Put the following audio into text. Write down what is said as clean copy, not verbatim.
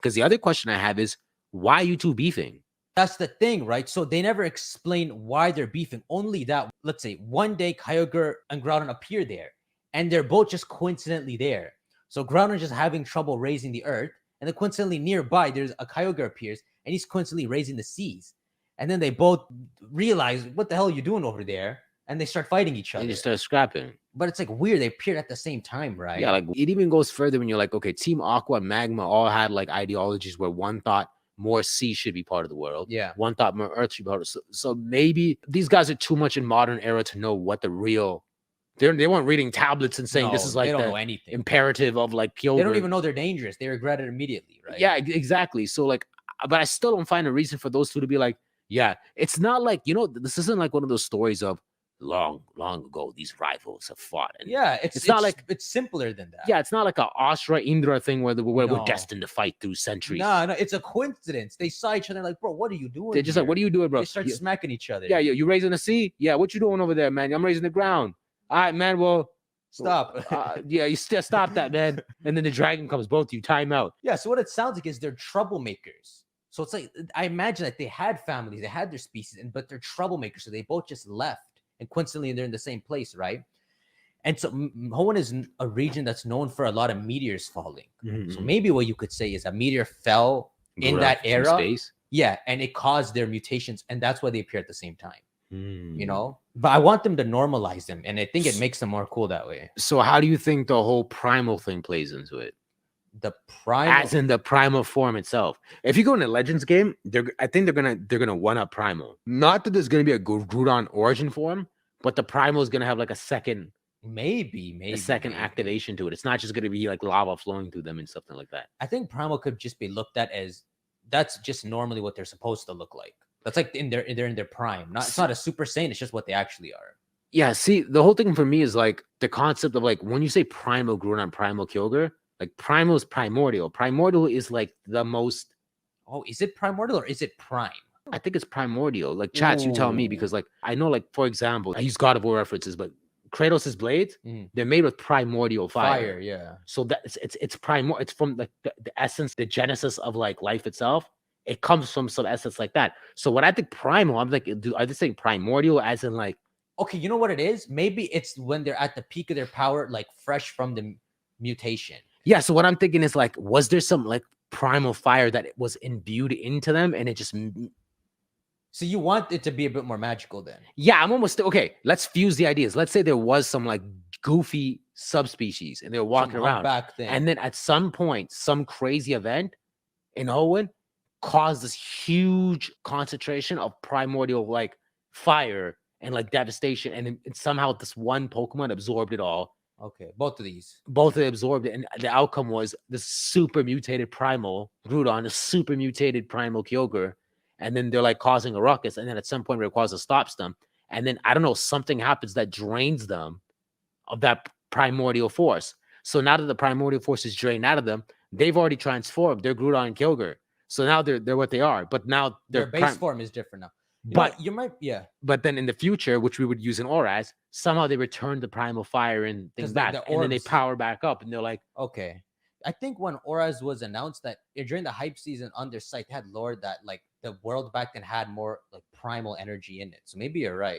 Because the other question I have is, why are you two beefing? That's the thing, right? So they never explain why they're beefing. Only that, let's say, one day Kyogre and Groudon appear there, and they're both just coincidentally there. So Groudon just having trouble raising the earth, and then coincidentally nearby, there's a Kyogre appears, and he's coincidentally raising the seas. And then they both realize, what the hell are you doing over there? And they start fighting each other. And you start scrapping. But it's like weird. They appeared at the same time, right? Yeah, like it even goes further when you're like, okay, Team Aqua and Magma all had like ideologies where one thought more sea should be part of the world. Yeah. One thought more earth should be part of it. So maybe these guys are too much in modern era to know what the real. They weren't reading tablets and saying this is like they don't the know anything. imperative of like Kyogre. They don't even know they're dangerous. They regret it immediately, right? Yeah, exactly. So like, but I still don't find a reason for those two to be like, yeah, it's not like, this isn't like one of those stories of long ago these rivals have fought. And yeah, it's not like it's simpler than that. Yeah, it's not like a Ashra Indra thing where we're destined to fight through centuries. No, it's a coincidence. They saw each other like, bro, what are you doing? They're just like, what are you doing, bro? They start smacking each other. Yeah, you raising the sea? Yeah, what you doing over there, man? I'm raising the ground. All right, man. Well, stop. Yeah, you still stop that, man. And then the dragon comes, both of you time out. Yeah, so what it sounds like is they're troublemakers. So it's like, I imagine that they had families, they had their species, but they're troublemakers. So they both just left, and coincidentally they're in the same place, right? And so Hoenn is a region that's known for a lot of meteors falling. Mm-hmm. So maybe what you could say is a meteor fell in that era. Space. Yeah, and it caused their mutations, and that's why they appear at the same time. But I want them to normalize them, and I think it makes them more cool that way. So how do you think the whole primal thing plays into it? The primal, as in the primal form itself. If you go in a Legends game, I think they're gonna one up primal. Not that there's gonna be a Groudon origin form, but the primal is gonna have like a second, maybe a second activation to it. It's not just gonna be like lava flowing through them and something like that. I think primal could just be looked at as that's just normally what they're supposed to look like. That's like they're in their prime. It's not a Super Saiyan. It's just what they actually are. Yeah. See, the whole thing for me is like the concept of like when you say primal Groudon, primal Kyogre. Like primal is primordial. Primordial is like the most. Oh, is it primordial or is it prime? I think it's primordial. Like chats, you tell me, because like I know, like for example, I use God of War references, but Kratos' blades, they're made with primordial fire. Yeah. So that it's primordial. It's from like the essence, the genesis of like life itself. It comes from some essence like that. So when I think primal, I'm like, are they saying primordial as in like? Okay, you know what it is? Maybe it's when they're at the peak of their power, like fresh from the mutation. Yeah, so what I'm thinking is like, was there some like primal fire that was imbued into them and it just... So you want it to be a bit more magical then? Yeah, I'm almost... Okay, let's fuse the ideas. Let's say there was some like goofy subspecies and they were walking around. And then at some point, some crazy event in Hoenn caused this huge concentration of primordial like fire and like devastation. And somehow this one Pokemon absorbed it all. Okay, both of them absorbed it, and the outcome was this super mutated primal Groudon, a super mutated primal Kyogre, and then they're like causing a ruckus, and then at some point Rayquaza stops them, and then I don't know, something happens that drains them of that primordial force. So now that the primordial force is drained out of them, they've already transformed. They're Groudon and Kyogre, so now they're what they are. But now their base form is different now. You might. But then in the future, which we would use in Auras, somehow they return the primal fire and things back, and then they power back up, and they're like, okay. I think when Auras was announced that during the hype season on their site, they had lowered that like the world back then had more like primal energy in it. So maybe you're right.